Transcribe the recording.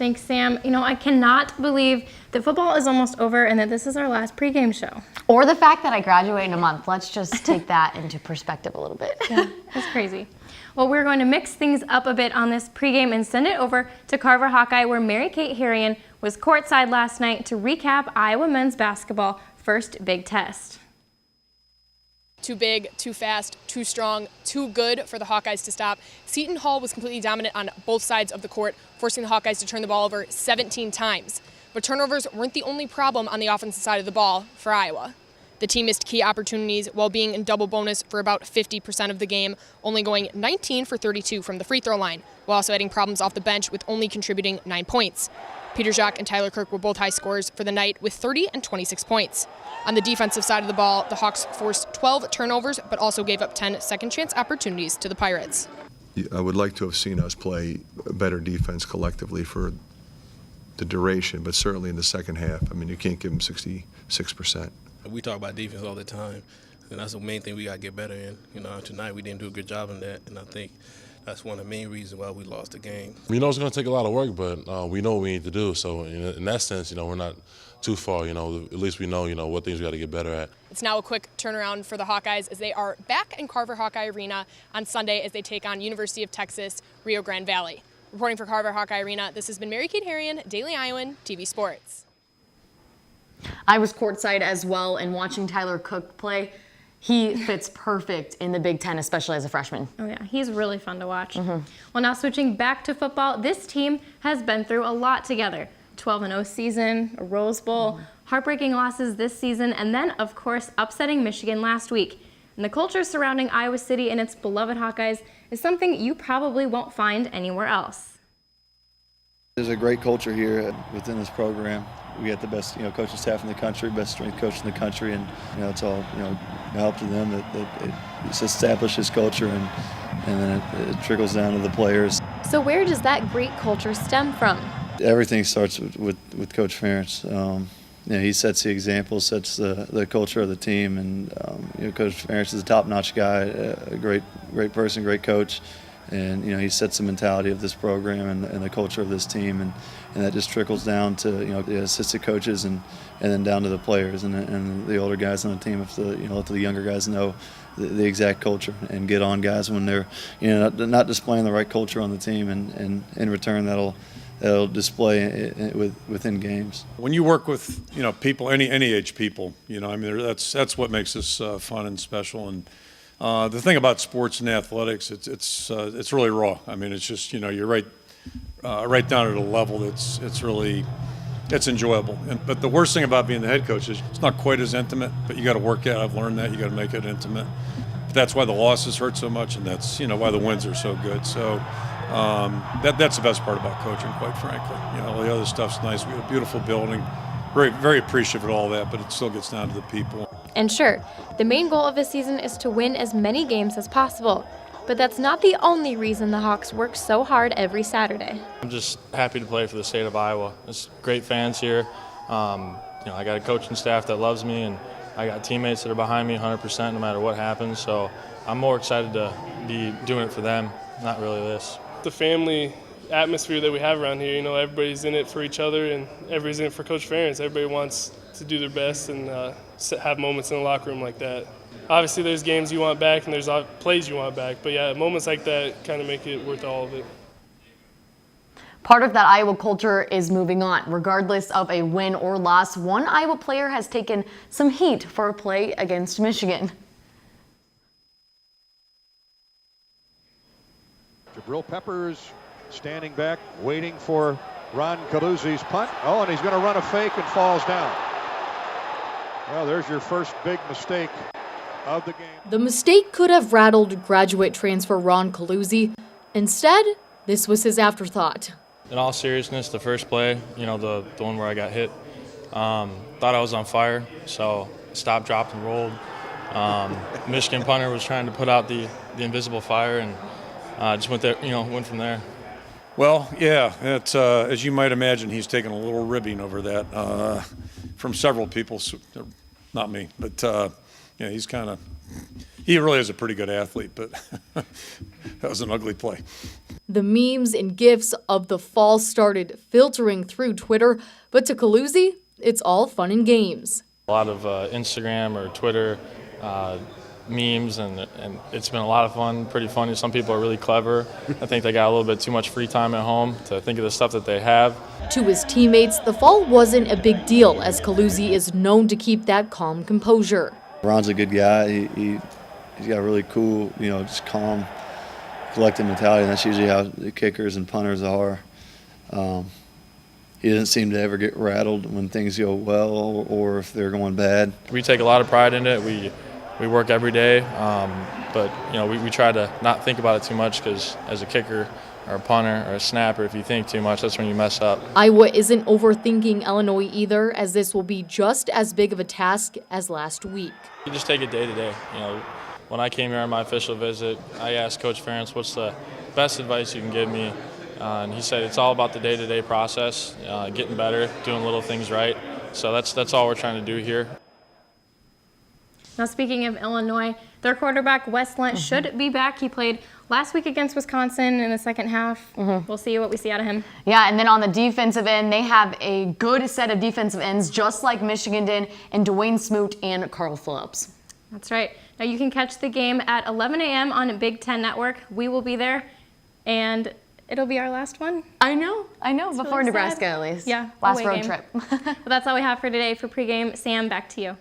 Thanks, Sam. You know, I cannot believe that football is almost over and that this is our last pregame show. Or the fact that I graduate in a month. Let's just take that into perspective a little bit. Yeah, that's crazy. Well, we're going to mix things up a bit on this pregame and send it over to Carver Hawkeye, where Mary Kate Harrion was courtside last night to recap Iowa men's basketball first big test. Too big, too fast, too strong, too good for the Hawkeyes to stop. Seton Hall was completely dominant on both sides of the court, forcing the Hawkeyes to turn the ball over 17 times. But turnovers weren't the only problem on the offensive side of the ball for Iowa. The team missed key opportunities while being in double bonus for about 50% of the game, only going 19 for 32 from the free throw line, while also having problems off the bench with only contributing 9 points. Peter Jacques and Tyler Kirk were both high scorers for the night with 30 and 26 points. On the defensive side of the ball, the Hawks forced 12 turnovers, but also gave up 10 second-chance opportunities to the Pirates. I would like to have seen us play better defense collectively for the duration, but certainly in the second half. I mean, you can't give them 66%. We talk about defense all the time, and that's the main thing we got to get better in. You know, tonight we didn't do a good job in that, and I think that's one of the main reasons why we lost the game. We know it's going to take a lot of work, but we know what we need to do. So in that sense, we're not too far. At least we know, what things we got to get better at. It's now a quick turnaround for the Hawkeyes as they are back in Carver Hawkeye Arena on Sunday as they take on University of Texas, Rio Grande Valley. Reporting for Carver Hawkeye Arena, this has been Mary Kate Harrion, Daily Iowan, TV Sports. I was courtside as well, and watching Tyler Cook play, he fits perfect in the Big Ten, especially as a freshman. Oh yeah, he's really fun to watch. Well, now switching back to football, this team has been through a lot together. 12-0 season, a Rose Bowl, heartbreaking losses this season, and then, of course, upsetting Michigan last week. And the culture surrounding Iowa City and its beloved Hawkeyes is something you probably won't find anywhere else. There's a great culture here within this program. We got the best, coaching staff in the country, best strength coach in the country, and it's all, help to them that it establishes culture, and then it trickles down to the players. So where does that great culture stem from? Everything starts with Coach Ferentz. He sets the example, sets the culture of the team, and Coach Ferentz is a top-notch guy, a great person, great coach. And he sets the mentality of this program and the culture of this team, and that just trickles down to the assistant coaches and then down to the players and the older guys on the team. If the younger guys know the exact culture and get on guys when they're not displaying the right culture on the team, and in return that'll display within games. When you work with people, any age people, that's what makes this fun and special. And the thing about sports and athletics, it's really raw. I mean, it's just you're right down at a level that's it's enjoyable. But the worst thing about being the head coach is it's not quite as intimate. But you got to work at it. I've learned that you got to make it intimate. But that's why the losses hurt so much, and that's why the wins are so good. So that's the best part about coaching, quite frankly. All the other stuff's nice. We have a beautiful building. Very, very appreciative of all that, but it still gets down to the people. And sure, the main goal of this season is to win as many games as possible. But that's not the only reason the Hawks work so hard every Saturday. I'm just happy to play for the state of Iowa. There's great fans here. I got a coaching staff that loves me, and I got teammates that are behind me 100% no matter what happens. So I'm more excited to be doing it for them, not really this. The family atmosphere that we have around here, everybody's in it for each other, and everybody's in it for Coach Ferentz. Everybody wants to do their best and have moments in the locker room like that. Obviously there's games you want back and there's plays you want back, but yeah, moments like that kind of make it worth all of it. Part of that Iowa culture is moving on. Regardless of a win or loss, one Iowa player has taken some heat for a play against Michigan. Jabril Peppers standing back, waiting for Ron Caluzzi's punt. Oh, and he's going to run a fake and falls down. Well, there's your first big mistake of the game. The mistake could have rattled graduate transfer Ron Caluzzi. Instead, this was his afterthought. In all seriousness, the first play, the one where I got hit, thought I was on fire, so stopped, dropped, and rolled. Michigan punter was trying to put out the invisible fire, and just went there, went from there. Well, yeah, it's, as you might imagine, he's taken a little ribbing over that from several people, not me, but he's kind of he really is a pretty good athlete, but that was an ugly play. The memes and GIFs of the fall started filtering through Twitter, but to Coluzzi, it's all fun and games. A lot of Instagram or Twitter memes, and it's been a lot of fun, pretty funny. Some people are really clever. I think they got a little bit too much free time at home to think of the stuff that they have. To his teammates, the fall wasn't a big deal, as Coluzzi is known to keep that calm composure. Ron's a good guy. He's got a really cool, just calm, collected mentality, and that's usually how the kickers and punters are. He doesn't seem to ever get rattled when things go well or if they're going bad. We take a lot of pride in it. We work every day, but we try to not think about it too much, because as a kicker or a punter or a snapper, if you think too much, that's when you mess up. Iowa isn't overthinking Illinois either, as this will be just as big of a task as last week. You just take it day to day. When I came here on my official visit, I asked Coach Ferentz, what's the best advice you can give me? And he said it's all about the day-to-day process, getting better, doing little things right. So that's all we're trying to do here. Now, speaking of Illinois, their quarterback, Wes Lent, should be back. He played last week against Wisconsin in the second half. We'll see what we see out of him. Yeah, and then on the defensive end, they have a good set of defensive ends, just like Michigan did, and Dwayne Smoot and Carl Phillips. That's right. Now, you can catch the game at 11 a.m. on Big Ten Network. We will be there, and it'll be our last one. I know, before really Nebraska sad. at least. Yeah, last away road game. trip. But that's all we have for today for pregame. Sam, back to you.